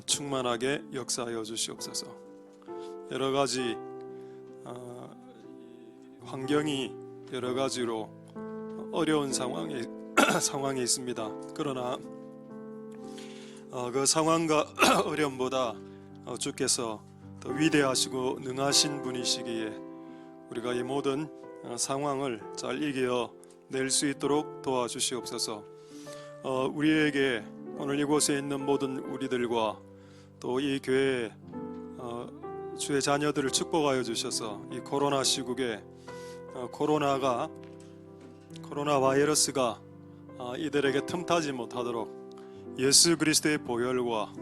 충만하게 역사하여 주시옵소서. 여러 가지 환경이 여러 가지로 어려운 상황에 있습니다. 그러나 그 상황과 어려움보다 주께서 더 위대하시고 능하신 분이시기에 우리가 이 모든 상황을 잘 이겨낼 수 있도록 도와주시옵소서. 우리에게 오늘 이곳에 있는 모든 우리들과 또 이 교회 주의 자녀들을 축복하여 주셔서 이 코로나 시국에 코로나 바이러스가 이들에게 틈타지 못하도록 예수 그리스도의 보혈과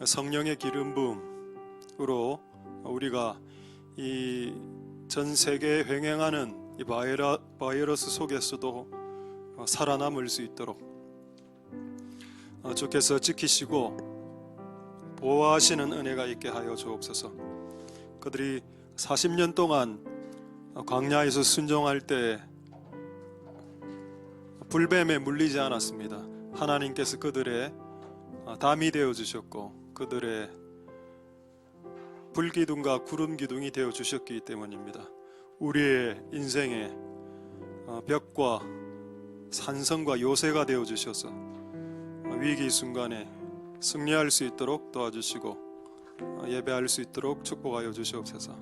성령의 기름 부음으로 우리가 이 전 세계에 횡행하는 이 바이러스 속에서도 살아남을 수 있도록 주께서 지키시고 보호하시는 은혜가 있게 하여 주옵소서. 그들이 40년 동안 광야에서 순종할 때 불뱀에 물리지 않았습니다. 하나님께서 그들의 담이 되어 주셨고 그들의 불기둥과 구름기둥이 되어 주셨기 때문입니다. 우리의 인생의 벽과 산성과 요새가 되어 주셔서 위기 순간에 승리할 수 있도록 도와주시고 예배할 수 있도록 축복하여 주시옵소서.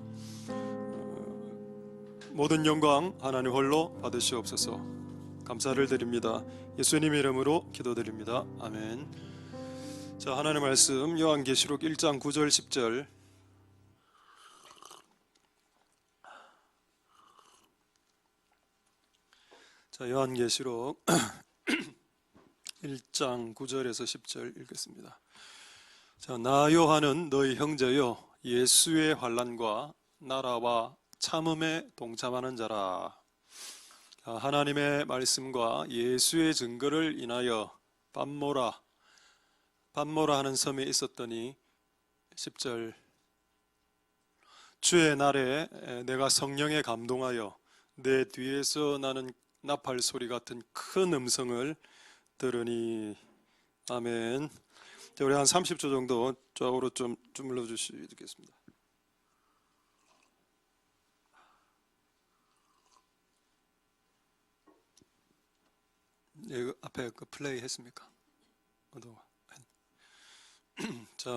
모든 영광 하나님 홀로 받으시옵소서. 감사를 드립니다. 예수님 이름으로 기도드립니다. 아멘. 자, 하나님의 말씀 요한계시록 1장 9절 10절. 자, 요한계시록 1장 9절에서 10절 읽겠습니다. 자, 나 요한은 너희 형제요 예수의 환난과 나라와 참음에 동참하는 자라. 하나님의 말씀과 예수의 증거를 인하여 밤모라 하는 섬에 있었더니 10절 주의 날에 내가 성령에 감동하여 내 뒤에서 나는 나팔 소리 같은 큰 음성을 들으니. 아멘. 자, 우리 한 30초 정도 좌우로 좀 주물러 주시겠습니다. 예, 앞에 그 플레이 했습니까? 자,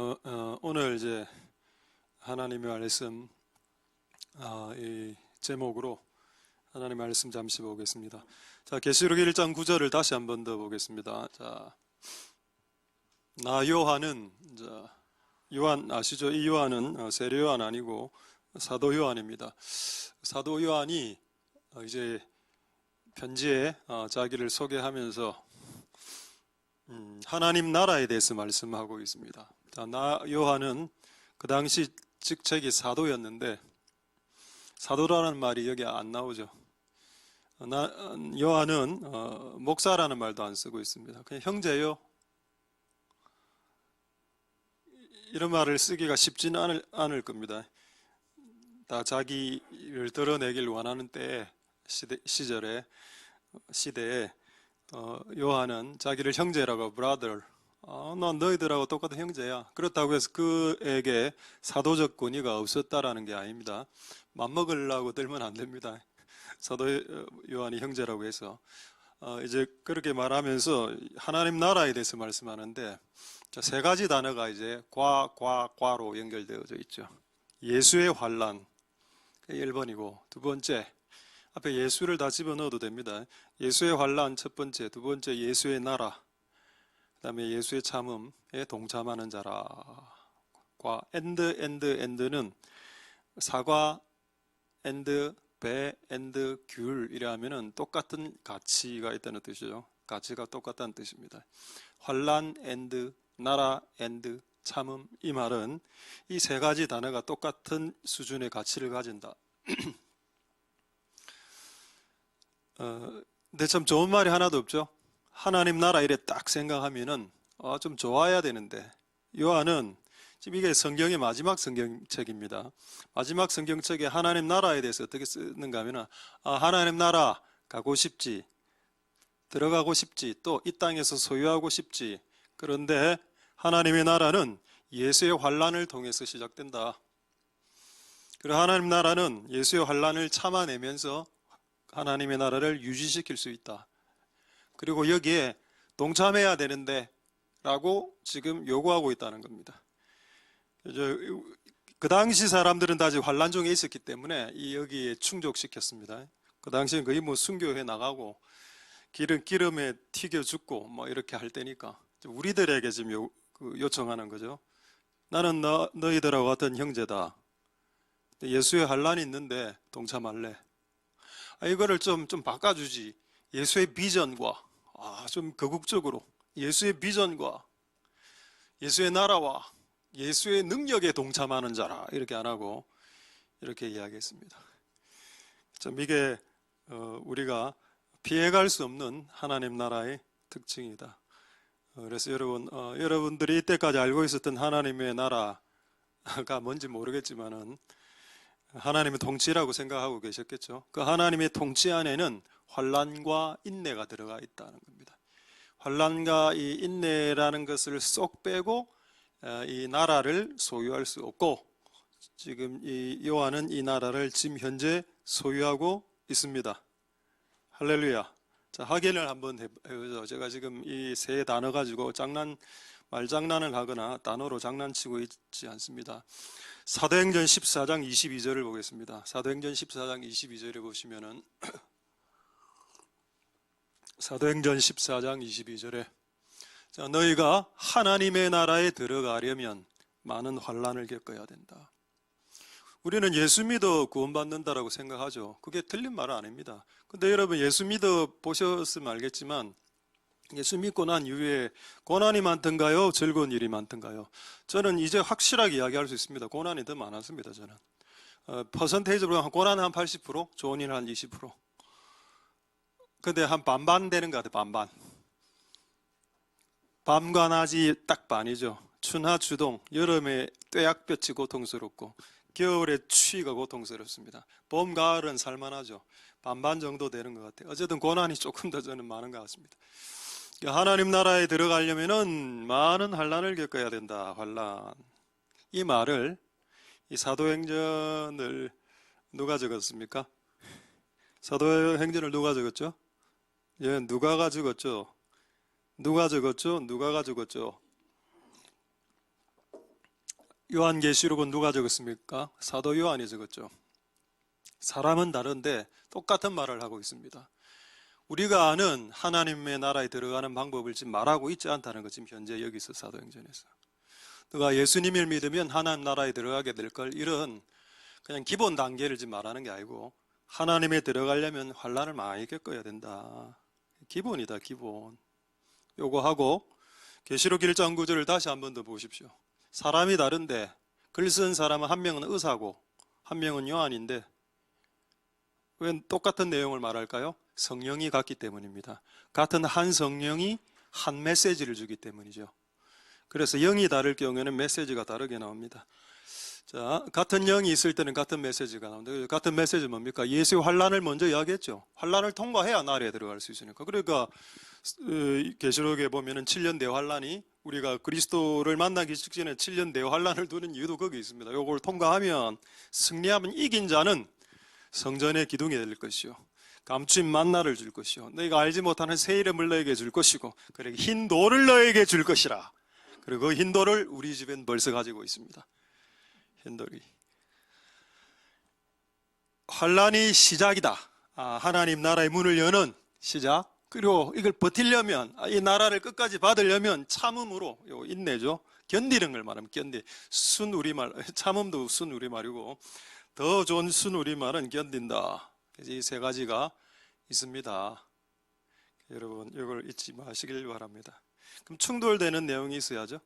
오늘 이제 하나님의 말씀 이 제목으로 하나님의 말씀 잠시 보겠습니다. 자, 계시록 1장 9절을 다시 한 번 더 보겠습니다. 자, 나 요한은, 요한 아시죠? 이 요한은 세례 요한 아니고 사도 요한입니다. 사도 요한이 이제 편지에 자기를 소개하면서 하나님 나라에 대해서 말씀하고 있습니다. 자, 나 요한은 그 당시 직책이 사도였는데 사도라는 말이 여기 안 나오죠. 요한은 목사라는 말도 안 쓰고 있습니다. 그냥 형제요. 이런 말을 쓰기가 쉽지는 않을 겁니다. 다 자기를 드러내길 원하는 때에 시대에 요한은 자기를 형제라고 brother, 난 너희들하고 똑같은 형제야. 그렇다고 해서 그에게 사도적 권위가 없었다라는 게 아닙니다. 맘먹으려고 들면 안 됩니다. 사도 요한이 형제라고 해서 이제 그렇게 말하면서 하나님 나라에 대해서 말씀하는데 세 가지 단어가 이제 과로 연결되어져 있죠. 예수의 환난 1번이고 두 번째 앞에 예수를 다 집어넣어도 됩니다. 예수의 환난 첫 번째, 두 번째 예수의 나라, 그 다음에 예수의 참음에 동참하는 자라. 엔드는 사과, 배, 귤 이라 하면은 똑같은 가치가 있다는 뜻이죠. 가치가 똑같다는 뜻입니다. 환난, 나라, 참음, 이 말은 이 세 가지 단어가 똑같은 수준의 가치를 가진다. 근데 참 좋은 말이 하나도 없죠. 하나님 나라 이래 딱 생각하면은 좀 좋아야 되는데 요한은 지금 이게 성경의 마지막 성경책입니다. 마지막 성경책에 하나님 나라에 대해서 어떻게 쓰는가 하면은 하나님 나라 가고 싶지, 들어가고 싶지, 또 이 땅에서 소유하고 싶지. 그런데 하나님의 나라는 예수의 환난을 통해서 시작된다. 그리고 하나님 나라는 예수의 환난을 참아내면서 하나님의 나라를 유지시킬 수 있다. 그리고 여기에 동참해야 되는데 라고 지금 요구하고 있다는 겁니다. 그 당시 사람들은 다 환난 중에 있었기 때문에 여기에 충족시켰습니다. 그 당시엔 거의 뭐 순교해 나가고 기름에 튀겨 죽고 뭐 이렇게 할 때니까 우리들에게 지금 요청하는 거죠. 나는 너희들하고 같은 형제다. 예수의 환난이 있는데 동참할래. 이거를 좀 바꿔주지. 예수의 비전과 좀 거국적으로 예수의 비전과 예수의 나라와 예수의 능력에 동참하는 자라 이렇게 안 하고 이렇게 이야기했습니다. 참 이게 우리가 피해갈 수 없는 하나님 나라의 특징이다. 그래서 여러분들이 이때까지 알고 있었던 하나님의 나라가 뭔지 모르겠지만은 하나님의 통치라고 생각하고 계셨겠죠. 그 하나님의 통치 안에는 환난과 인내가 들어가 있다는 겁니다. 환난과 이 인내라는 것을 쏙 빼고 이 나라를 소유할 수 없고, 지금 이 요한은 이 나라를 지금 현재 소유하고 있습니다. 할렐루야. 자, 확인을 한번 해보죠. 제가 지금 이 세 단어 가지고 말장난을 하거나 단어로 장난치고 있지 않습니다. 사도행전 14장 22절을 보겠습니다. 사도행전 14장 22절에 보시면은 사도행전 14장 22절에 자, 너희가 하나님의 나라에 들어가려면 많은 환난을 겪어야 된다. 우리는 예수 믿어 구원받는다라고 생각하죠. 그게 틀린 말은 아닙니다. 근데 여러분 예수 믿어 보셨으면 알겠지만 예수 믿고 난 이후에 고난이 많던가요? 즐거운 일이 많던가요? 저는 이제 확실하게 이야기할 수 있습니다. 고난이 더 많았습니다. 저는 퍼센테이지로 고난은 한 80%, 좋은 일은 한 20%. 근데 한 반반 되는 것 같아요. 반반. 밤과 낮이 딱 반이죠.春夏秋冬, 여름에 뙤약볕이 고통스럽고 겨울에 추위가 고통스럽습니다. 봄, 가을은 살만하죠. 반반 정도 되는 것 같아요. 어쨌든 고난이 조금 더 저는 많은 것 같습니다. 하나님 나라에 들어가려면은 많은 환난을 겪어야 된다. 환난. 이 말을 이 사도행전을 누가 적었습니까? 사도행전을 누가 적었죠? 예, 누가가 적었죠. 누가 적었죠? 누가가 적었죠. 요한계시록은 누가 적었습니까? 사도 요한이 적었죠. 사람은 다른데 똑같은 말을 하고 있습니다. 우리가 아는 하나님의 나라에 들어가는 방법을 지금 말하고 있지 않다는 것, 지금 현재 여기서 사도행전에서. 너가 예수님을 믿으면 하나님 나라에 들어가게 될 걸, 이런 그냥 기본 단계를 지금 말하는 게 아니고 하나님에 들어가려면 환난을 많이 겪어야 된다. 기본이다, 기본. 요거 하고 계시록 1장 9절을 다시 한 번 더 보십시오. 사람이 다른데 글 쓴 사람은 한 명은 의사고 한 명은 요한인데 왜 똑같은 내용을 말할까요? 성령이 같기 때문입니다. 같은 한 성령이 한 메시지를 주기 때문이죠. 그래서 영이 다를 경우에는 메시지가 다르게 나옵니다. 자, 같은 영이 있을 때는 같은 메시지가 나옵니다. 같은 메시지 뭡니까? 예수의 환난을 먼저 이야기했죠. 환난을 통과해야 나라에 들어갈 수 있으니까. 그러니까 계시록에 보면은 7년 대환난이, 우리가 그리스도를 만나기 직전에 7년 대환난을 두는 이유도 거기 있습니다. 요걸 통과하면, 승리하면 이긴 자는 성전의 기둥이 될 것이요, 감추인 만나를 줄 것이요, 너희가 알지 못하는 새 이름을 너에게 줄 것이고, 그리고 흰 돌을 너에게 줄 것이라. 그리고 그 흰 돌을 우리 집엔 벌써 가지고 있습니다. 흰 돌이. 환난이 시작이다. 하나님 나라의 문을 여는 시작. 그리고 이걸 버티려면, 이 나라를 끝까지 받으려면 참음으로, 인내죠. 견디는 걸 말하면 견디. 순우리말, 참음도 순우리말이고 더 좋은 순우리말은 견딘다. 이 세 가지가 있습니다. 여러분 이걸 잊지 마시길 바랍니다. 그럼 충돌되는 내용이 있어야죠.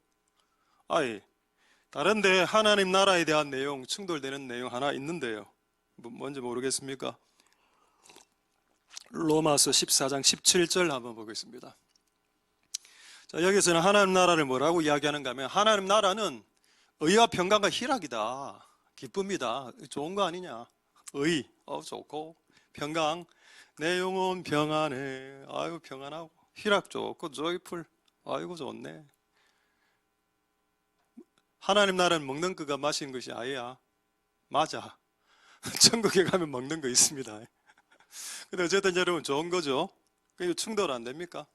다른데 하나님 나라에 대한 내용, 충돌되는 내용 하나 있는데요. 뭔지 모르겠습니까? 로마서 14장 17절 한번 보겠습니다. 자, 여기서는 하나님 나라를 뭐라고 이야기하는가 하면, 하나님 나라는 의와 평강과 희락이다. 기쁨이다. 좋은 거 아니냐? 의, 좋고, 평강, 내 영혼 평안해. 아이고 평안하고, 희락 좋고, 조이풀, 아이고 좋네. 하나님 나라는 먹는 거가 마시는 것이 아니야. 맞아. 천국에 가면 먹는 거 있습니다. 근데 어쨌든 여러분 좋은 거죠. 그 충돌 안 됩니까?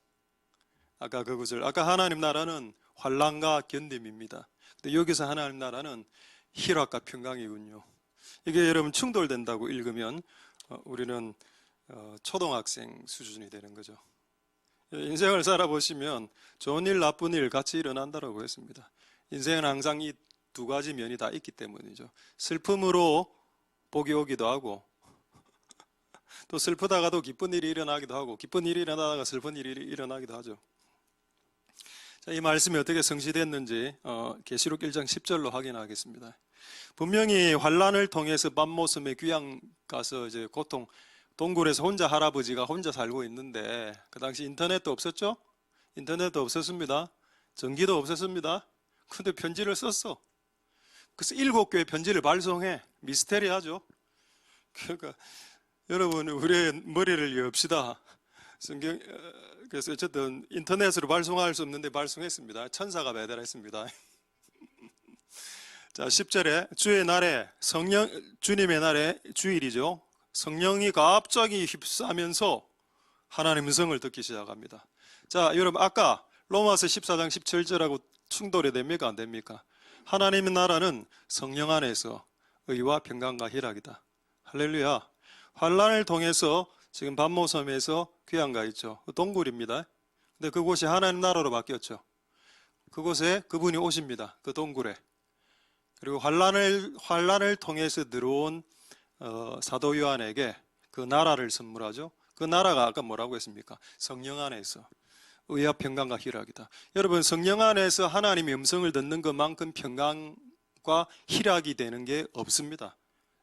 아까 그 구절. 아까 하나님 나라는 환난과 견딤입니다. 근데 여기서 하나님 나라는 희락과 평강이군요. 이게 여러분 충돌된다고 읽으면 우리는 초등학생 수준이 되는 거죠. 인생을 살아보시면 좋은 일, 나쁜 일 같이 일어난다고 했습니다. 인생은 항상 이 두 가지 면이 다 있기 때문이죠. 슬픔으로 복이 오기도 하고 또 슬프다가도 기쁜 일이 일어나기도 하고 기쁜 일이 일어나다가 슬픈 일이 일어나기도 하죠. 자, 이 말씀이 어떻게 성취됐는지 계시록 1장 10절로 확인하겠습니다. 분명히 환란을 통해서 밤모섬에 귀양 가서 이제 고통 동굴에서 혼자 할아버지가 혼자 살고 있는데 그 당시 인터넷도 없었죠? 인터넷도 없었습니다. 전기도 없었습니다. 근데 편지를 썼어. 그래서 7교회 편지를 발송해. 미스테리하죠? 그러니까 여러분 우리의 머리를 엽시다. 그래서 어쨌든 인터넷으로 발송할 수 없는데 발송했습니다. 천사가 배달했습니다. 자, 10절에 주의 날에 주님의 날에 주일이죠. 성령이 갑자기 휩싸면서 하나님의 음성을 듣기 시작합니다. 자, 여러분 아까 로마서 14장 17절하고 충돌이 됩니까? 안 됩니까? 하나님의 나라는 성령 안에서 의와 평강과 희락이다. 할렐루야. 환란을 통해서 지금 밤모섬에서 귀양가 있죠. 동굴입니다. 근데 그곳이 하나님 나라로 바뀌었죠. 그곳에 그분이 오십니다. 그 동굴에. 그리고 환란을 통해서 들어온 사도 요한에게 그 나라를 선물하죠. 그 나라가 아까 뭐라고 했습니까? 성령 안에서 의와 평강과 희락이다. 여러분 성령 안에서 하나님의 음성을 듣는 것만큼 평강과 희락이 되는 게 없습니다.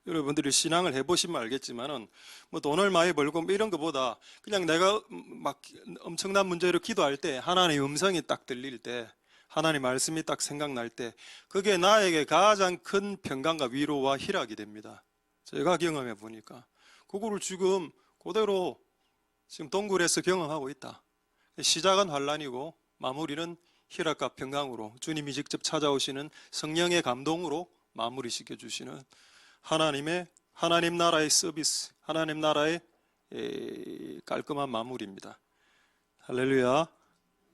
여러분들이 신앙을 해보시면 알겠지만은 뭐 돈을 많이 벌고 뭐 이런 것보다 그냥 내가 막 엄청난 문제로 기도할 때 하나님의 음성이 딱 들릴 때 하나님 말씀이 딱 생각날 때 그게 나에게 가장 큰 평강과 위로와 희락이 됩니다. 제가 경험해 보니까 그거를 지금 그대로 지금 동굴에서 경험하고 있다. 시작은 환란이고 마무리는 희락과 평강으로 주님이 직접 찾아오시는 성령의 감동으로 마무리시켜 주시는 하나님 나라의 서비스, 하나님 나라의 깔끔한 마무리입니다. 할렐루야.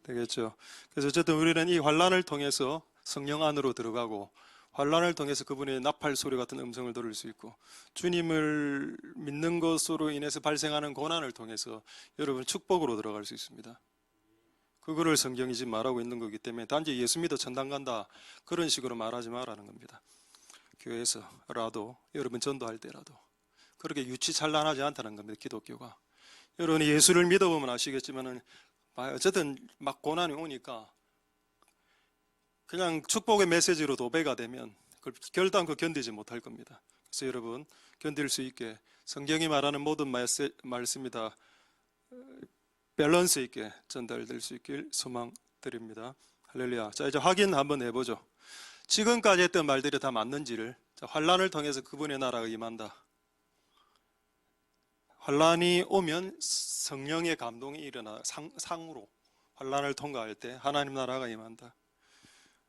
되겠죠. 그래서 어쨌든 우리는 이 환란을 통해서 성령 안으로 들어가고 환란을 통해서 그분의 나팔 소리 같은 음성을 들을 수 있고 주님을 믿는 것으로 인해서 발생하는 고난을 통해서 여러분 축복으로 들어갈 수 있습니다. 그거를 성경이 지금 말하고 있는 거기 때문에 단지 예수 믿어 천당 간다 그런 식으로 말하지 마라는 겁니다. 교회에서라도 여러분 전도할 때라도 그렇게 유치찬란하지 않다는 겁니다. 기독교가. 여러분이 예수를 믿어보면 아시겠지만은 어쨌든 막 고난이 오니까 그냥 축복의 메시지로 도배가 되면 결단코 견디지 못할 겁니다. 그래서 여러분 견딜 수 있게 성경이 말하는 모든 말씀이 다 밸런스 있게 전달될 수 있길 소망드립니다. 할렐루야. 자, 이제 확인 한번 해보죠. 지금까지 했던 말들이 다 맞는지를. 자, 환란을 통해서 그분의 나라가 임한다. 환란이 오면 성령의 감동이 일어나 상으로 환란을 통과할 때 하나님 나라가 임한다.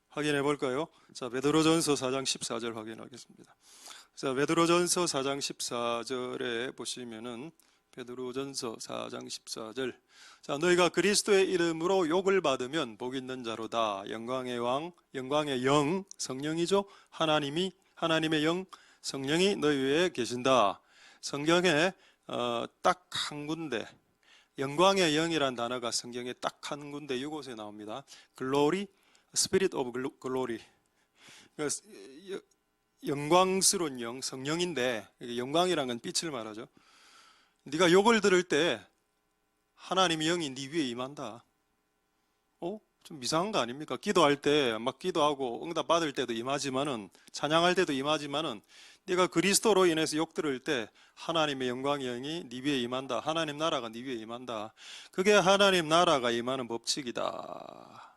확인해 볼까요? 자, 베드로전서 4장 14절 확인하겠습니다. 자, 베드로전서 4장 14절에 보시면은 베드로전서 4장 14절. 자, 너희가 그리스도의 이름으로 욕을 받으면 복 있는 자로다. 영광의 왕, 영광의 영, 성령이죠. 하나님의 영, 성령이 너희 위에 계신다. 성경에 딱 한 군데, 영광의 영이란 단어가 성경에 딱 한 군데 이곳에 나옵니다. Glory, Spirit of Glory. 영광스러운 영, 성령인데 영광이란 건 빛을 말하죠. 네가 욕을 들을 때 하나님의 영이 네 위에 임한다. 좀 이상한 거 아닙니까? 기도할 때 막 기도하고 응답 받을 때도 임하지만은 찬양할 때도 임하지만은 네가 그리스도로 인해서 욕 들을 때 하나님의 영광의 영이 네 위에 임한다. 하나님 나라가 네 위에 임한다. 그게 하나님 나라가 임하는 법칙이다.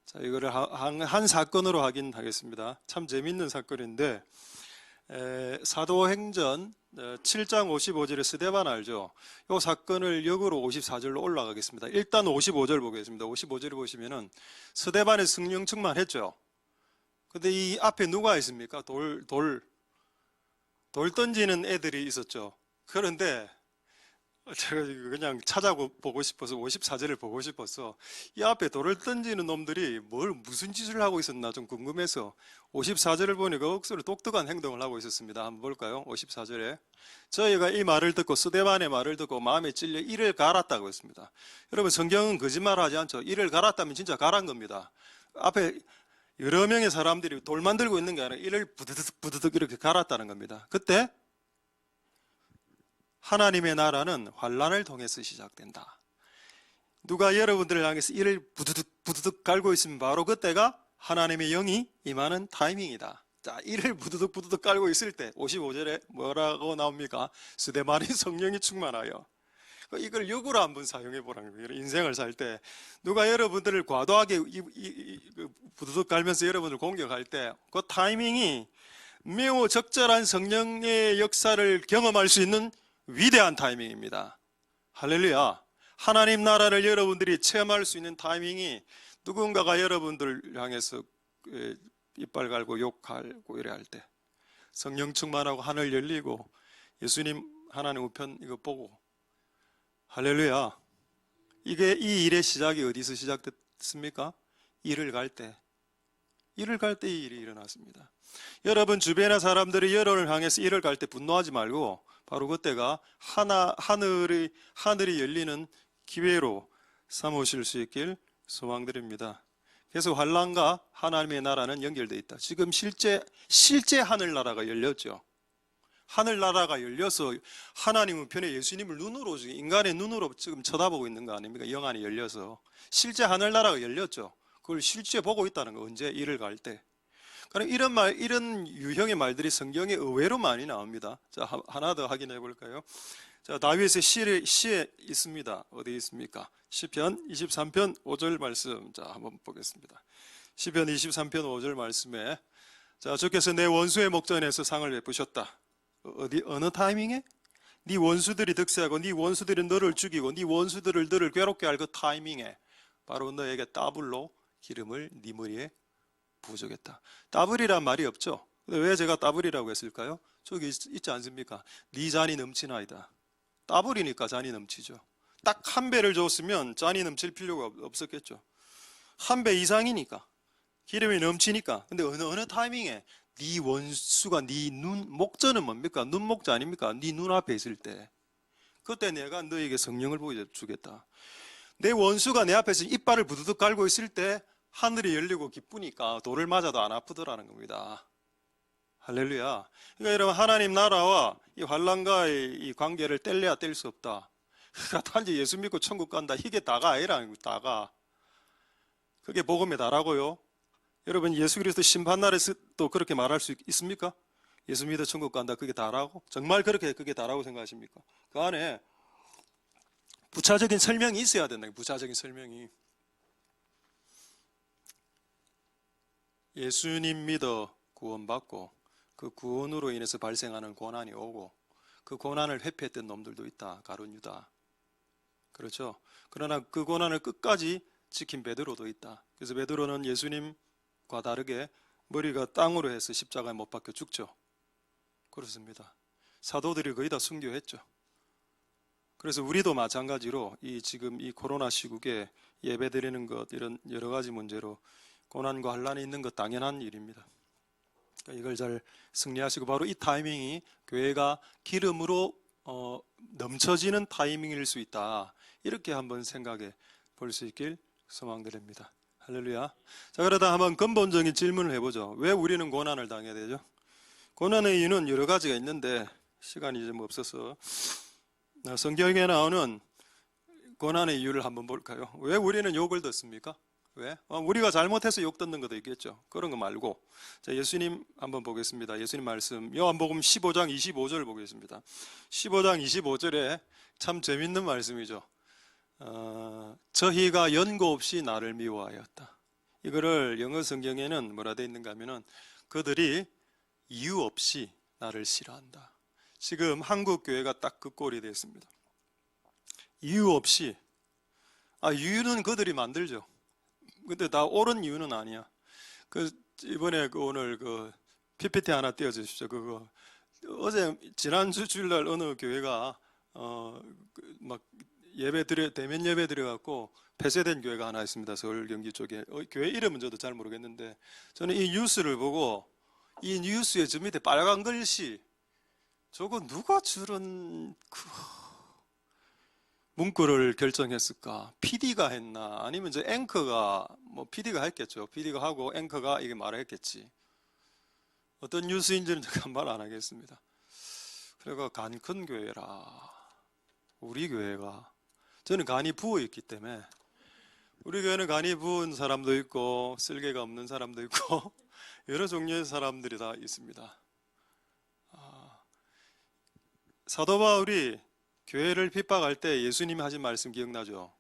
자, 이거를 한 사건으로 확인하겠습니다. 참 재밌는 사건인데 사도행전 7장 55절에 스데반 알죠? 이 사건을 역으로 54절로 올라가겠습니다. 일단 55절 보겠습니다. 55절을 보시면은 스데반의 성령 충만했죠. 근데 이 앞에 누가 있습니까? 돌 던지는 애들이 있었죠. 그런데 제가 그냥 찾아보고 싶어서 54절을 보고 싶어서 이 앞에 돌을 던지는 놈들이 무슨 짓을 하고 있었나 좀 궁금해서 54절을 보니까 억수로 독특한 행동을 하고 있었습니다. 한번 볼까요? 54절에 저희가 이 말을 듣고 스데반의 말을 듣고 마음에 찔려 이를 갈았다고 했습니다. 여러분 성경은 거짓말하지 않죠. 이를 갈았다면 진짜 갈은 겁니다. 앞에 여러 명의 사람들이 돌 만들고 있는 게 아니라 이를 부드득 이렇게 갈았다는 겁니다. 그때 하나님의 나라는 환란을 통해서 시작된다. 누가 여러분들을 향해서 이를 부드득 갈고 있으면 바로 그때가 하나님의 영이 임하는 타이밍이다. 자, 이를 부드득 갈고 있을 때 55절에 뭐라고 나옵니까? 스데반이 성령이 충만하여. 이걸 역으로 한번 사용해 보라는 거예요. 인생을 살 때 누가 여러분들을 과도하게 부드득 갈면서 여러분을 공격할 때 그 타이밍이 매우 적절한 성령의 역사를 경험할 수 있는 위대한 타이밍입니다. 할렐루야. 하나님 나라를 여러분들이 체험할 수 있는 타이밍이 누군가가 여러분들 향해서 이빨 갈고 욕하고 이래 할 때 성령 충만하고 하늘 열리고 예수님 하나님 우편 이거 보고 할렐루야. 이게 이 일의 시작이 어디서 시작됐습니까? 일을 갈 때. 일을 갈 때 이 일이 일어났습니다. 여러분 주변의 사람들이 여러분을 향해서 일을 갈 때 분노하지 말고 바로 그때가 하늘이 열리는 기회로 삼으실 수 있길 소망드립니다. 그래서 환란과 하나님의 나라는 연결되어 있다. 지금 실제 하늘나라가 열렸죠. 하늘나라가 열려서 하나님 우편에 예수님을 눈으로 인간의 눈으로 지금 쳐다보고 있는 거 아닙니까? 영 안이 열려서 실제 하늘나라가 열렸죠. 그걸 실제 보고 있다는 거. 언제? 일을 갈 때. 그럼 이런 유형의 말들이 성경에 의외로 많이 나옵니다. 자, 하나 더 확인해 볼까요? 자, 다윗의 시에 있습니다. 어디 있습니까? 시편 23편 5절 말씀. 자, 한번 보겠습니다. 시편 23편 5절 말씀에 자, 주께서 내 원수의 목전에서 상을 베푸셨다. 어느 타이밍에? 네 원수들이 득세하고 네 원수들이 너를 죽이고 네 원수들을 너를 괴롭게 할 그 타이밍에 바로 너에게 따블로 기름을 네 머리에 부어주겠다. 따블이란 말이 없죠. 근데 왜 제가 따블이라고 했을까요? 저기 있지 않습니까? 네 잔이 넘치나이다. 따블이니까 잔이 넘치죠. 딱 한 배를 줬으면 잔이 넘칠 필요가 없었겠죠. 한 배 이상이니까 기름이 넘치니까. 근데 어느 타이밍에 네 원수가 네 목전은 뭡니까? 눈목자 아닙니까? 네 눈앞에 있을 때 그때 내가 너에게 성령을 보여주겠다. 내 원수가 내 앞에서 이빨을 부드득 갈고 있을 때 하늘이 열리고 기쁘니까 돌을 맞아도 안 아프더라는 겁니다. 할렐루야. 그러니까 여러분 하나님 나라와 이 환란과의 이 관계를 뗄래야 뗄 수 없다. 그러니까 단지 예수 믿고 천국 간다. 이게 다가 아니라는 거예요. 다가. 그게 복음의 다라고요. 여러분 예수 그리스도 심판날에 또 그렇게 말할 수 있습니까? 예수 믿어 천국 간다. 그게 다라고? 정말 그게 다라고 생각하십니까? 그 안에 부차적인 설명이 있어야 된다. 부차적인 설명이. 예수님 믿어 구원받고 그 구원으로 인해서 발생하는 고난이 오고 그 고난을 회피했던 놈들도 있다. 가룟 유다. 그렇죠. 그러나 그 고난을 끝까지 지킨 베드로도 있다. 그래서 베드로는 예수님과 다르게 머리가 땅으로 해서 십자가에 못 박혀 죽죠. 그렇습니다. 사도들이 거의 다 순교했죠. 그래서 우리도 마찬가지로 지금 이 코로나 시국에 예배드리는 것 이런 여러 가지 문제로 고난과 환란이 있는 것 당연한 일입니다. 그러니까 이걸 잘 승리하시고 바로 이 타이밍이 교회가 기름으로 넘쳐지는 타이밍일 수 있다. 이렇게 한번 생각해 볼 수 있길 소망드립니다. 할렐루야. 자, 그러다 한번 근본적인 질문을 해보죠. 왜 우리는 고난을 당해야 되죠? 고난의 이유는 여러 가지가 있는데 시간이 좀 없어서 성경에 나오는 고난의 이유를 한번 볼까요? 왜 우리는 욕을 듣습니까? 왜? 우리가 잘못해서 욕 듣는 것도 있겠죠. 그런 거 말고. 자, 예수님 한번 보겠습니다. 예수님 말씀. 요한복음 15장 25절 보겠습니다. 15장 25절에 참 재밌는 말씀이죠. 저희가 연고 없이 나를 미워하였다. 이거를 영어 성경에는 뭐라 되어 있는가 하면은 그들이 이유 없이 나를 싫어한다. 지금 한국 교회가 딱 그 꼴이 됐습니다. 이유 없이. 이유는 그들이 만들죠. 근데 다 옳은 이유는 아니야. 이번에 오늘 PPT 하나 띄워주십시오. 그거 어제 지난주 주일날 어느 교회가 막 대면 예배 드려갖고 폐쇄된 교회가 하나 있습니다. 서울 경기 쪽에. 교회 이름은 저도 잘 모르겠는데 저는 이 뉴스를 보고 이 뉴스에 저 밑에 빨간 글씨 저거 누가 저런 문구를 결정했을까? PD가 했나? 아니면 저 앵커가 PD가 했겠죠. PD가 하고 앵커가 이게 말했겠지. 어떤 뉴스인지는 제가 말 안 하겠습니다. 그래가 간 큰 교회라. 우리 교회가 저는 간이 부어 있기 때문에 우리 교회는 간이 부은 사람도 있고 쓸개가 없는 사람도 있고 여러 종류의 사람들이 다 있습니다. 사도 바울이 교회를 핍박할 때 예수님이 하신 말씀 기억나죠?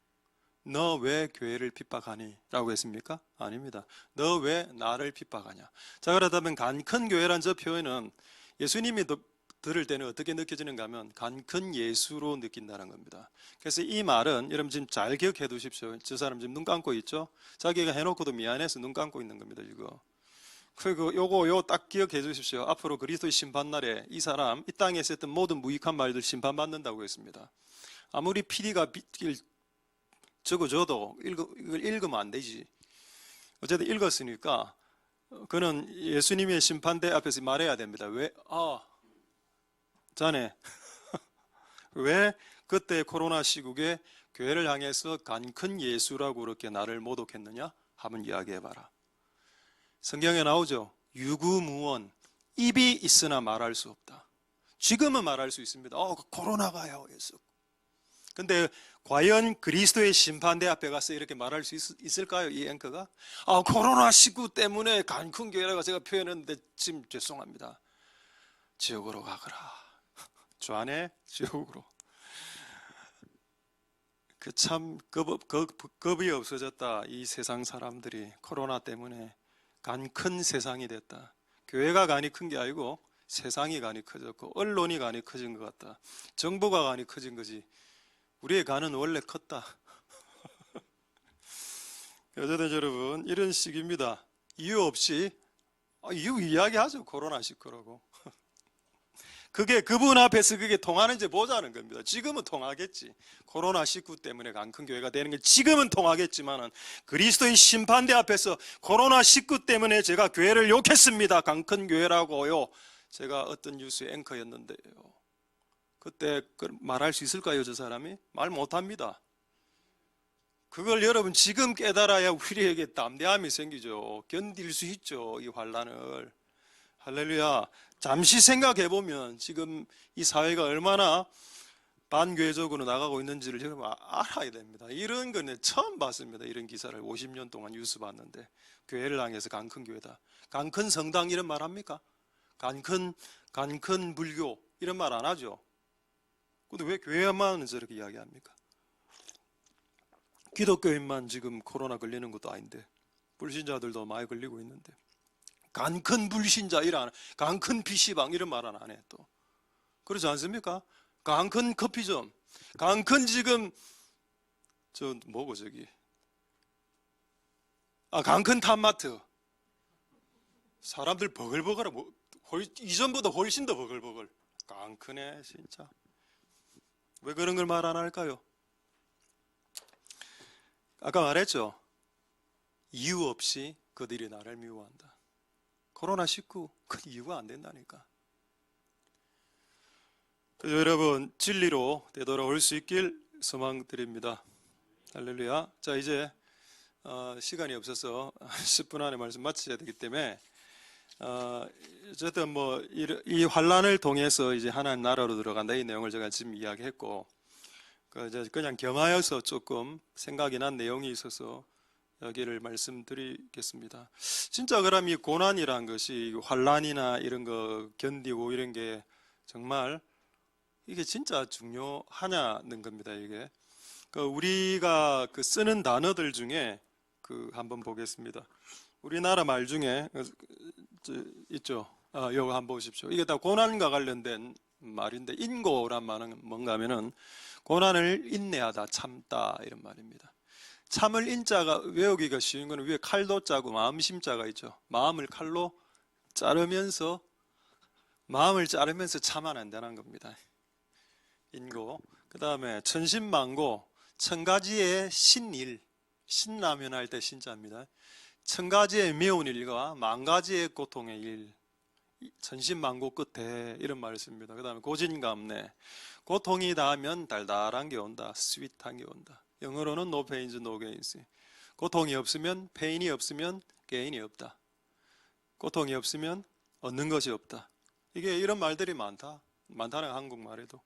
너 왜 교회를 핍박하니? 라고 했습니까? 아닙니다. 너 왜 나를 핍박하냐? 자, 그렇다면 간 큰 교회란 저 표현은 예수님이 들을 때는 어떻게 느껴지는가 하면 간 큰 예수로 느낀다는 겁니다. 그래서 이 말은 여러분 지금 잘 기억해 두십시오. 저 사람 지금 눈 감고 있죠? 자기가 해놓고도 미안해서 눈 감고 있는 겁니다. 이거. 그리고 요거 딱 기억해 주십시오. 앞으로 그리스도의 심판날에 이 사람 이 땅에 있었던 모든 무익한 말들 심판받는다고 했습니다. 아무리 PD가 적어줘도 이걸 읽으면 안 되지. 어쨌든 읽었으니까 그는 예수님의 심판대 앞에서 말해야 됩니다. 왜? 자네 왜 그때 코로나 시국에 교회를 향해서 간 큰 예수라고 그렇게 나를 모독했느냐? 한번 이야기해봐라. 성경에 나오죠. 유구무원, 입이 있으나 말할 수 없다. 지금은 말할 수 있습니다. 코로나가요. 근데 과연 그리스도의 심판대 앞에 가서 이렇게 말할 수 있을까요? 이 앵커가? 코로나19 때문에 간 큰 교회라고 제가 표현했는데 지금 죄송합니다. 지옥으로 가거라. 좌네 지옥으로. 참 겁이 없어졌다. 이 세상 사람들이 코로나 때문에 간 큰 세상이 됐다. 교회가 간이 큰 게 아니고 세상이 간이 커졌고 언론이 간이 커진 것 같다. 정부가 간이 커진 거지. 우리의 간은 원래 컸다. 어쨌든 여러분 이런 식입니다. 이유 없이 이유 이야기하죠. 코로나19라고. 그게 그분 앞에서 그게 통하는지 보자는 겁니다. 지금은 통하겠지. 코로나19 때문에 간 큰 교회가 되는 게 지금은 통하겠지만은 그리스도의 심판대 앞에서 코로나19 때문에 제가 교회를 욕했습니다. 간 큰 교회라고요. 제가 어떤 뉴스의 앵커였는데요. 그때 말할 수 있을까요, 저 사람이? 말 못합니다. 그걸 여러분 지금 깨달아야 우리에게 담대함이 생기죠. 견딜 수 있죠, 이 환란을. 할렐루야. 잠시 생각해보면 지금 이 사회가 얼마나 반교회적으로 나가고 있는지를 여러분 알아야 됩니다. 이런 거는 처음 봤습니다. 이런 기사를 50년 동안 뉴스 봤는데 교회를 향해서 간 큰 교회다. 간 큰 성당 이런 말 합니까? 간 큰 불교 이런 말 안 하죠. 근데 왜 교회만 저렇게 이야기합니까? 기독교인만 지금 코로나 걸리는 것도 아닌데 불신자들도 많이 걸리고 있는데 간 큰 불신자 이런 간 큰 PC방 이런 말은 안 해 또. 그렇지 않습니까? 간 큰 커피점, 간 큰 지금 간 큰 탑마트. 사람들 버글버글하 이전보다 훨씬 더 버글버글. 간 크네 진짜. 왜 그런 걸 말 안 할까요? 아까 말했죠. 이유 없이 그들이 나를 미워한다. 코로나19 그 이유가 안 된다니까. 그래서 여러분 진리로 되돌아올 수 있길 소망드립니다. 할렐루야. 자 이제 시간이 없어서 10분 안에 말씀 마쳐야 되기 때문에 어쨌든 이 환란을 통해서 이제 하나님 나라로 들어간다 이 내용을 제가 지금 이야기했고 이제 그냥 겸하여서 조금 생각이 난 내용이 있어서 여기를 말씀드리겠습니다. 진짜 그럼 이 고난이란 것이 환란이나 이런 거 견디고 이런 게 정말 이게 진짜 중요하냐는 겁니다. 이게 우리가 쓰는 단어들 중에 한번 보겠습니다. 우리나라 말 중에 있죠. 이거 한번 보십시오. 이게 다 고난과 관련된 말인데 인고란 말은 뭔가 하면은 고난을 인내하다 참다 이런 말입니다. 참을 인자가 외우기가 쉬운 거는 위에 칼도 짜고 마음 심자가 있죠. 마음을 칼로 자르면서 참아는 안 되는 겁니다. 인고. 그 다음에 천신만고, 천가지의 신일, 신라면 할 때 신자입니다. 천가지의 매운 일과 만가지의 고통의 일, 천신만고 끝에 이런 말을 씁니다. 그 다음에 고진감래, 고통이 닿으면 달달한 게 온다, 스윗한 게 온다. 영어로는 no pains, no gains. 고통이 없으면, 페인이 없으면 게인이 없다. 고통이 없으면 얻는 것이 없다. 이게 이런 말들이 많다는 한국말에도.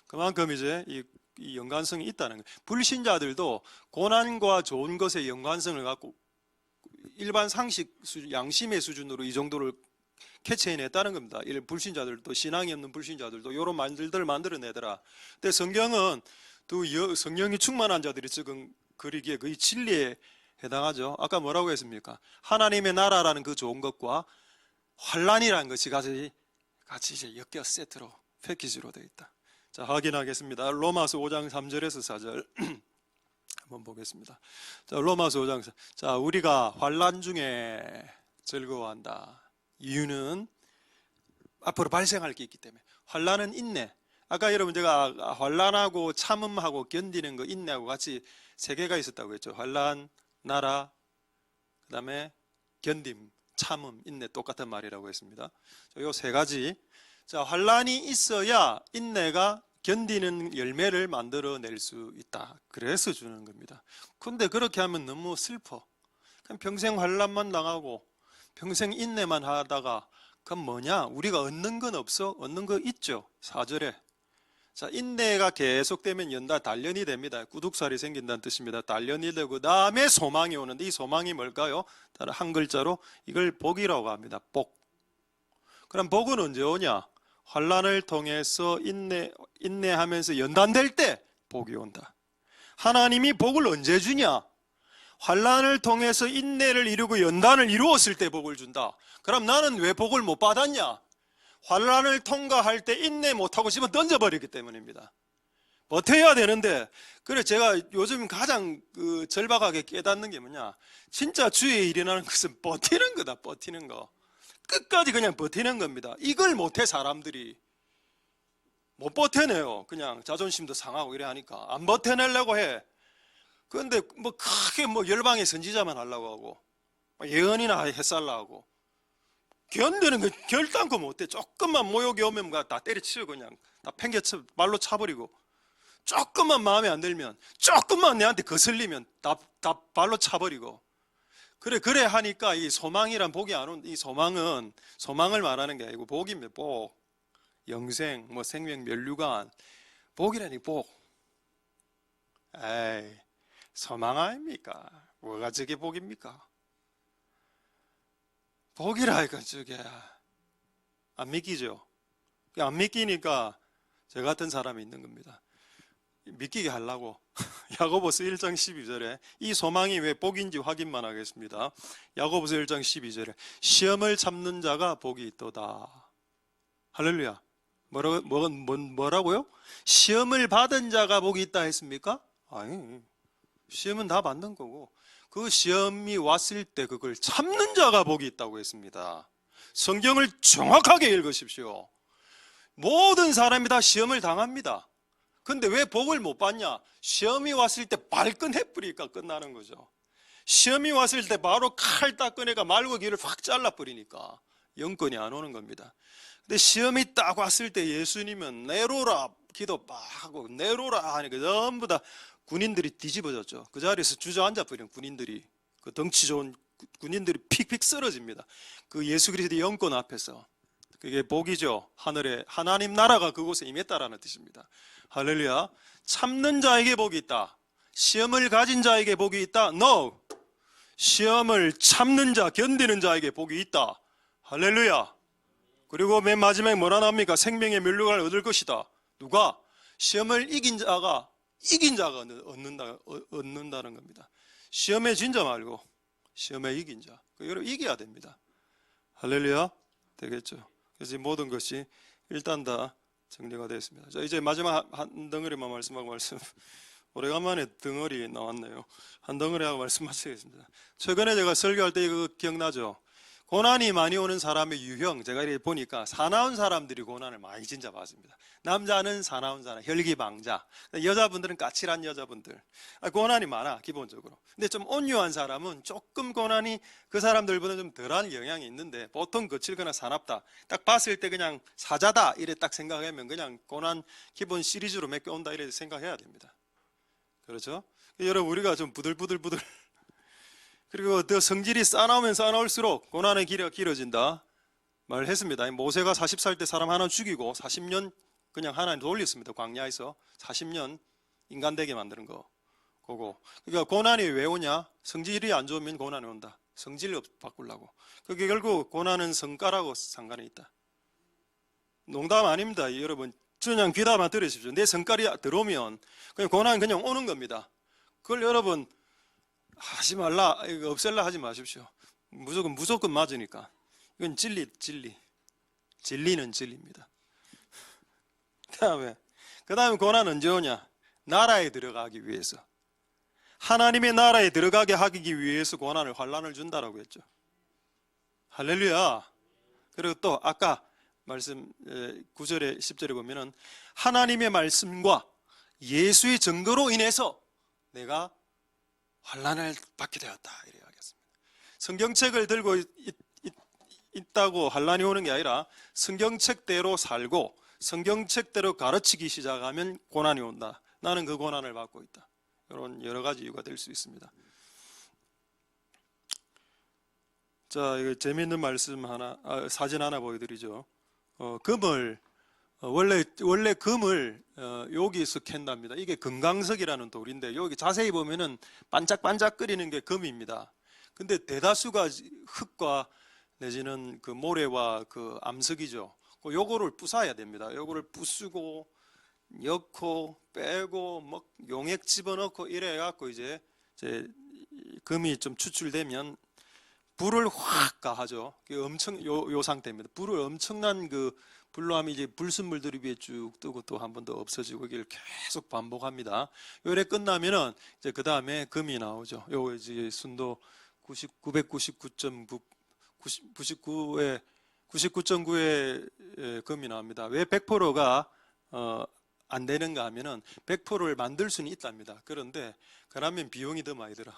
그만큼 이제 이 연관성이 있다는 거예요. 불신자들도 고난과 좋은 것의 연관성을 갖고 일반 상식 양심의 수준으로 이 정도를 캐치해냈다는 겁니다. 불신자들도, 신앙이 없는 불신자들도 이런 말들을 만들어내더라. 근데 성경은 성령이 충만한 자들이 적은 글이기에 거의 진리에 해당하죠. 아까 뭐라고 했습니까? 하나님의 나라라는 그 좋은 것과 환란이라는 것이 같이 이제 엮여 세트로 패키지로 되어 있다. 자, 확인하겠습니다. 로마서 5장 3절에서 4절 한번 보겠습니다. 자, 로마서 5장 4절. 자, 우리가 환란 중에 즐거워한다. 이유는 앞으로 발생할 게 있기 때문에. 환란은 인내. 아까 여러분 제가 환란하고 참음하고 견디는 거, 인내하고 같이 세 개가 있었다고 했죠. 환란, 나라, 그 다음에 견딤, 참음, 인내 똑같은 말이라고 했습니다. 요 세 가지. 자, 환란이 있어야 인내가 견디는 열매를 만들어낼 수 있다. 그래서 주는 겁니다. 근데 그렇게 하면 너무 슬퍼. 그냥 평생 환란만 당하고 평생 인내만 하다가 그럼 뭐냐? 우리가 얻는 건 없어? 얻는 거 있죠. 4절에. 자, 인내가 계속되면 연달 단련이 됩니다. 구둑살이 생긴다는 뜻입니다. 단련이 되고 다음에 소망이 오는데 이 소망이 뭘까요? 한 글자로 이걸 복이라고 합니다. 복. 그럼 복은 언제 오냐? 환란을 통해서 인내하면서 연단될 때 복이 온다. 하나님이 복을 언제 주냐? 환란을 통해서 인내를 이루고 연단을 이루었을 때 복을 준다. 그럼 나는 왜 복을 못 받았냐? 환란을 통과할 때 인내 못하고 집어 던져버리기 때문입니다. 버텨야 되는데, 그래 제가 요즘 가장 절박하게 깨닫는 게 뭐냐? 진짜 주의 일이라는 것은 버티는 거다. 버티는 거. 끝까지 그냥 버티는 겁니다. 이걸 못해 사람들이. 못 버텨내요. 그냥 자존심도 상하고 이래 하니까 안 버텨내려고 해. 그런데 뭐 크게 뭐 열방의 선지자만 하려고 하고 예언이나 해살라 하고 견디는 거 결단코 못해. 조금만 모욕이 오면 다 때려치우고 그냥 다 팽개쳐 발로 차버리고, 조금만 마음에 안 들면, 조금만 내한테 거슬리면 다 발로 차버리고. 그래 하니까 이 소망이란 복이 안 온. 이 소망을 말하는 게 아니고 복입니다. 복, 영생, 뭐 생명, 면류관, 복이라니 복. 에이, 소망 아닙니까? 뭐가 저게 복입니까? 복이라니까 저게. 안 믿기죠? 안 믿기니까 저 같은 사람이 있는 겁니다. 믿기게 하려고. 야고보서 1장 12절에 이 소망이 왜 복인지 확인만 하겠습니다. 야고보서 1장 12절에 시험을 참는 자가 복이 있도다. 할렐루야. 뭐라고요? 시험을 받은 자가 복이 있다 했습니까? 아니, 시험은 다 받는 거고 그 시험이 왔을 때 그걸 참는 자가 복이 있다고 했습니다. 성경을 정확하게 읽으십시오. 모든 사람이 다 시험을 당합니다. 근데 왜 복을 못 받냐? 시험이 왔을 때 발끈해 뿌리니까 끝나는 거죠. 시험이 왔을 때 바로 칼 딱 꺼내가 말고 귀를 확 잘라버리니까 영권이 안 오는 겁니다. 근데 시험이 딱 왔을 때 예수님은 내로라 기도 막 하고 내로라 하니까 전부 다 군인들이 뒤집어졌죠. 그 자리에서 주저앉아 버린 군인들이, 그 덩치 좋은 군인들이 픽픽 쓰러집니다. 그 예수 그리스도의 영권 앞에서. 그게 복이죠. 하늘에 하나님 나라가 그곳에 임했다라는 뜻입니다. 할렐루야. 참는 자에게 복이 있다. 시험을 가진 자에게 복이 있다. No. 시험을 참는 자, 견디는 자에게 복이 있다. 할렐루야. 그리고 맨 마지막에 뭐라 나옵니까? 생명의 면류관을 얻을 것이다. 누가? 시험을 이긴 자가 얻는다는 겁니다. 시험에 진 자 말고 시험에 이긴 자. 여러분 이겨야 됩니다. 할렐루야. 되겠죠. 그래서 모든 것이 일단 다 정리가 되었습니다. 자, 이제 마지막 한 덩어리만 말씀하고 오래간만에 덩어리 나왔네요. 한 덩어리하고 말씀 마치겠습니다. 최근에 제가 설교할 때 이거 기억나죠? 고난이 많이 오는 사람의 유형, 제가 이렇게 보니까 사나운 사람들이 고난을 많이 진짜 받습니다. 남자는 사나운 사람, 혈기방자. 여자분들은 까칠한 여자분들. 고난이 많아, 기본적으로. 근데 좀 온유한 사람은 조금 고난이 그 사람들보다 좀 덜한 영향이 있는데, 보통 거칠거나 사납다. 딱 봤을 때 그냥 사자다, 이래 딱 생각하면 그냥 고난 기본 시리즈로 몇 개 온다, 이래 생각해야 됩니다. 그렇죠? 여러분, 우리가 좀 부들부들 그리고 더 성질이 쌓아나오면 쌓아나올수록 고난의 길이가 길어진다 말했습니다. 모세가 40살 때 사람 하나 죽이고 40년 그냥 하나님 돌렸습니다. 광야에서 40년 인간 되게 만드는 거 그거. 그러니까 고난이 왜 오냐? 성질이 안 좋으면 고난이 온다. 성질을 바꾸려고. 그게 결국 고난은 성과라고 상관이 있다. 농담 아닙니다. 여러분, 그냥 귀담아 들으십시오. 내 성깔이 들어오면 그냥 고난 그냥 오는 겁니다. 그걸 여러분 하지 말라, 이거 없앨라 하지 마십시오. 무조건 맞으니까. 이건 진리는 진리입니다. 그 다음에 고난 언제 오냐? 나라에 들어가기 위해서. 하나님의 나라에 들어가게 하기 위해서 고난을, 환난을 준다라고 했죠. 할렐루야. 그리고 또 아까 말씀 9절에 10절에 보면은 하나님의 말씀과 예수의 증거로 인해서 내가 환난을 받게 되었다, 이래 하겠습니다. 성경책을 들고 있다고 환난이 오는 게 아니라 성경책대로 살고 성경책대로 가르치기 시작하면 고난이 온다. 나는 그 고난을 받고 있다. 이런 여러 가지 이유가 될 수 있습니다. 자, 이거 재미있는 말씀 하나, 사진 하나 보여드리죠. 금을 원래 금을 여기서 캔답니다. 이게 금강석이라는 돌인데 여기 자세히 보면은 반짝반짝거리는 게 금입니다. 근데 대다수가 흙과 내지는 그 모래와 그 암석이죠. 요거를 부숴야 됩니다. 요거를 부수고 엮고 빼고 뭐 용액 집어넣고 이래 갖고 이제 금이 좀 추출되면 불을 확 가하죠. 엄청 요 상태입니다. 불을 엄청난 그 불로 하면 이제 불순물들이 위에 쭉 뜨고 또 한 번 더 없어지고 이걸 계속 반복합니다. 요래 끝나면은 이제 그 다음에 금이 나오죠. 요 이제 순도 99.9에 금이 나옵니다. 왜 100%가 안 되는가 하면은 100%를 만들 수는 있답니다. 그런데 그러면 비용이 더 많이 들어.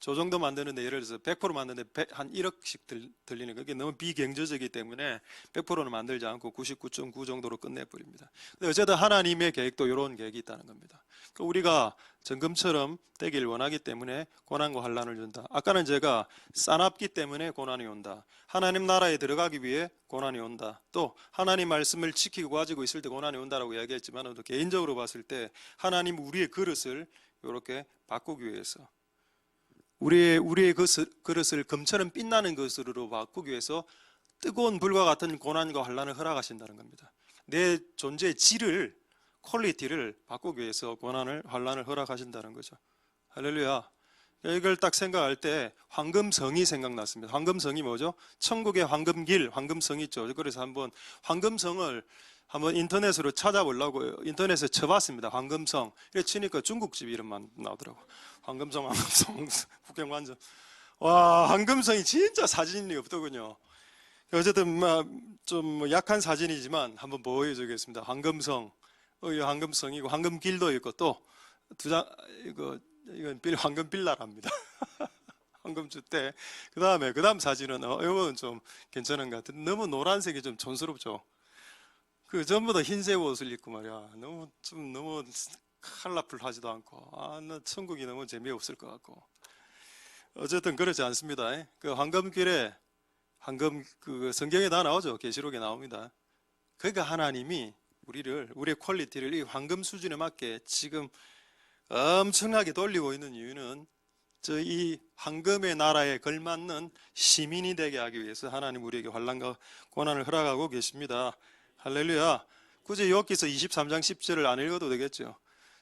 저 정도 만드는데 예를 들어서 100% 만드는데 한 1억씩 들리는 거. 그게 너무 비경제적이기 때문에 100%는 만들지 않고 99.9 정도로 끝내버립니다. 근데 어쨌든 하나님의 계획도 이런 계획이 있다는 겁니다. 우리가 정금처럼 되길 원하기 때문에 고난과 환난을 준다. 아까는 제가 싸납기 때문에 고난이 온다. 하나님 나라에 들어가기 위해 고난이 온다. 또 하나님 말씀을 지키고 가지고 있을 때 고난이 온다라고 이야기했지만 또 개인적으로 봤을 때 하나님 우리의 그릇을 이렇게 바꾸기 위해서 우리의 그릇을 금처럼 빛나는 것으로 바꾸기 위해서 뜨거운 불과 같은 고난과 환난을 허락하신다는 겁니다. 내 존재의 질을, 퀄리티를 바꾸기 위해서 고난을, 환난을 허락하신다는 거죠. 할렐루야. 이걸 딱 생각할 때 황금성이 생각났습니다. 황금성이 뭐죠? 천국의 황금길, 황금성이 있죠. 그래서 한번 황금성을 한번 인터넷으로 찾아보려고 인터넷에 쳐봤습니다. 황금성. 이렇게 치니까 중국집 이름만 나오더라고. 황금성, 북경관점. 와, 황금성이 진짜 사진이 없더군요. 어쨌든 좀 약한 사진이지만 한번 보여주겠습니다. 황금성, 황금성이고 황금길도 있고 또 두 장, 이건 황금 빌라랍니다. 황금 주택. 그 다음 사진은 이건 좀 괜찮은 것 같은데 너무 노란색이 좀 촌스럽죠. 그 전부 다 흰색 옷을 입고 말이야. 너무 컬러풀하지도 않고 나 천국이 너무 재미없을 것 같고. 어쨌든 그렇지 않습니다. 그 황금길에 그 성경에 다 나오죠. 계시록에 나옵니다. 그러니까 하나님이 우리의 퀄리티를 이 황금 수준에 맞게 지금 엄청나게 돌리고 있는 이유는 이 황금의 나라에 걸맞는 시민이 되게 하기 위해서 하나님 우리에게 환난과 고난을 허락하고 계십니다. 할렐루야. 굳이 욥기서 23장 10절을 안 읽어도 되겠죠.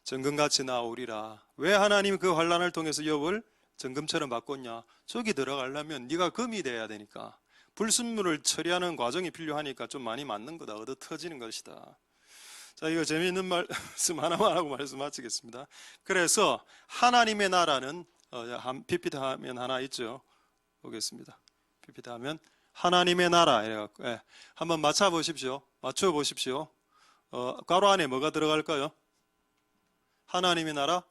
정금같이 나오리라. 왜 하나님이 그 환난을 통해서 욥을 정금처럼 바꿨냐? 저기 들어가려면 네가 금이 돼야 되니까 불순물을 처리하는 과정이 필요하니까 좀 많이 맞는 거다. 얻어 터지는 것이다. 자, 이거 재미있는 말씀 하나만 하고 말씀 마치겠습니다. 그래서 하나님의 나라는 PPT 화면 하나 있죠. 보겠습니다. PPT 화면 하나님의 나라 이래갖고 한번 맞춰 보십시오. 맞춰 보십시오. 괄호 안에 뭐가 들어갈까요? 하나님의 나라?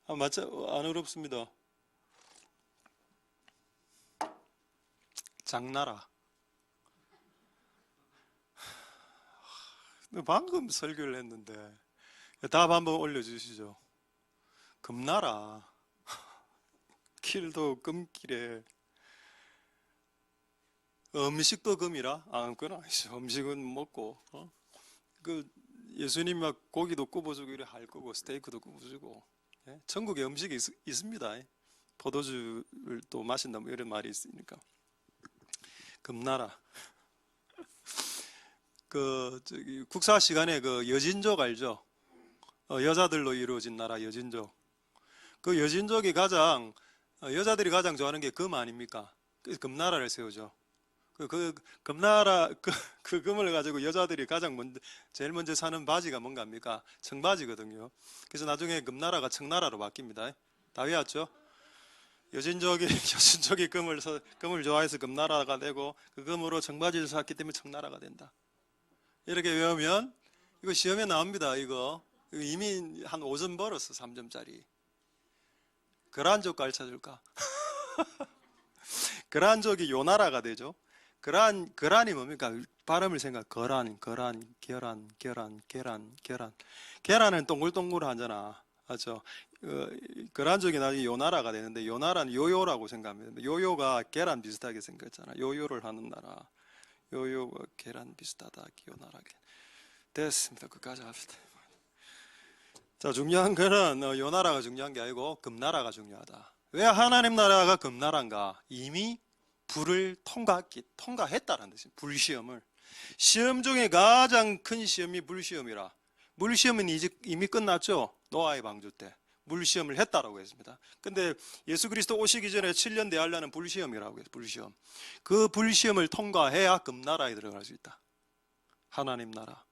맞춰 안 어렵습니다. 장나라. 방금 설교를 했는데 답 한번 올려주시죠. 금나라. 길도 금길에 음식도 금이라? 그건 아니죠. 음식은 먹고 그 예수님 막 고기도 굽어주고 이래 할 거고 스테이크도 굽어주고 천국에 음식이 있습니다. 포도주를 또 마신다 뭐 이런 말이 있으니까. 금나라. 국사 시간에 그 여진족 알죠? 여자들로 이루어진 나라 여진족. 그 여진족이 여자들이 가장 좋아하는 게 금 아닙니까? 그래서 금나라를 세우죠. 그 금나라 그 금을 가지고 여자들이 제일 먼저 사는 바지가 뭔가입니까? 청바지거든요. 그래서 나중에 금나라가 청나라로 바뀝니다. 다 외웠죠? 여진족이 금을 좋아해서 금나라가 되고 그 금으로 청바지를 샀기 때문에 청나라가 된다. 이렇게 외우면 이거 시험에 나옵니다. 이거 이미 한 5점 벌었어. 3점짜리. 거란족 가르쳐줄까? 거란족이 요나라가 되죠. 거란이 뭡니까? 발음을 거란. 계란은 동글동글하잖아. 맞죠? 거란족이 나중에 요나라가 되는데 요나라는 요요라고 생각합니다. 요요가 계란 비슷하게 생겼잖아. 요요를 하는 나라. 요요가 계란 비슷하다. 요나라. 됐습니다. 끝까지 합시다. 자, 중요한 거는 요나라가 중요한 게 아니고 금나라가 중요하다. 왜 하나님 나라가 금나라인가? 이미 불을 통과했다는 뜻입니다. 불시험을. 시험 중에 가장 큰 시험이 불시험이라. 물시험은 이미 끝났죠. 노아의 방주 때 물시험을 했다라고 했습니다. 근데 예수 그리스도 오시기 전에 7년 대하려는 불시험이라고 해서 불시험. 그 불시험을 통과해야 금나라에 들어갈 수 있다. 하나님 나라.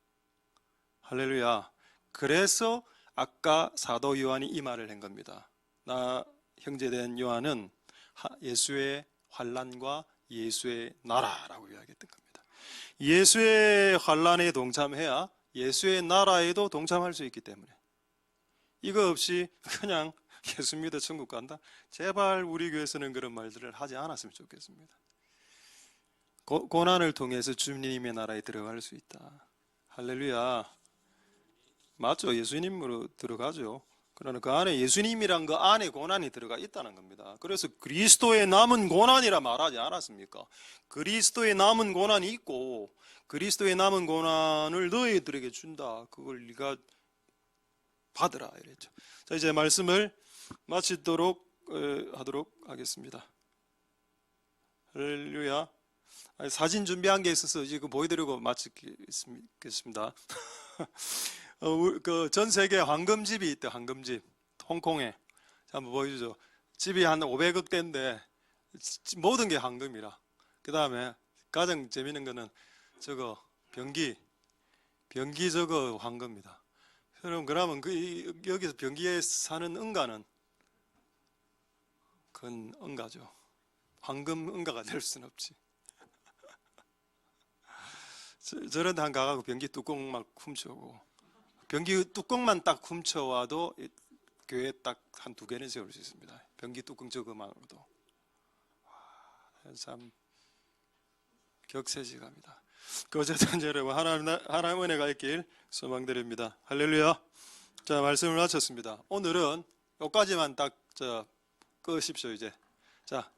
할렐루야. 그래서 아까 사도 요한이 이 말을 한 겁니다. 나 형제된 요한은 예수의 환난과 예수의 나라라고 이야기했던 겁니다. 예수의 환난에 동참해야 예수의 나라에도 동참할 수 있기 때문에 이거 없이 그냥 예수 믿어 천국 간다? 제발 우리 교회에서는 그런 말들을 하지 않았으면 좋겠습니다. 고난을 통해서 주님의 나라에 들어갈 수 있다. 할렐루야. 맞죠? 예수님으로 들어가죠. 그러나 그 안에 예수님이란 그 안에 고난이 들어가 있다는 겁니다. 그래서 그리스도의 남은 고난이라 말하지 않았습니까? 그리스도의 남은 고난이 있고 그리스도의 남은 고난을 너희들에게 준다. 그걸 네가 받으라 이랬죠. 자, 이제 말씀을 마치도록 하도록 하겠습니다. 할렐루야. 사진 준비한 게 있어서 이거 보여드리고 마치겠습니다. 전 세계 황금집이 있대. 황금집 홍콩에. 한번 보여주죠. 집이 한 500억 대인데 모든 게 황금이라. 그 다음에 가장 재밌는 거는 저거 변기 저거 황금이다. 그러면 여기서 변기에 사는 응가는 그건 응가죠. 황금 응가가 될 수는 없지. 저런 데 한 가가고 변기 뚜껑 막 훔쳐오고 변기 뚜껑만 딱 훔쳐와도 교회에 딱 한 2개는 세울 수 있습니다. 변기 뚜껑 저거만으로도. 참 격세지감이다. 어쨌든 여러분 하나님 은혜가 있길 소망드립니다. 할렐루야. 자, 말씀을 마쳤습니다. 오늘은 여기까지만 딱 끄십시오 이제. 자,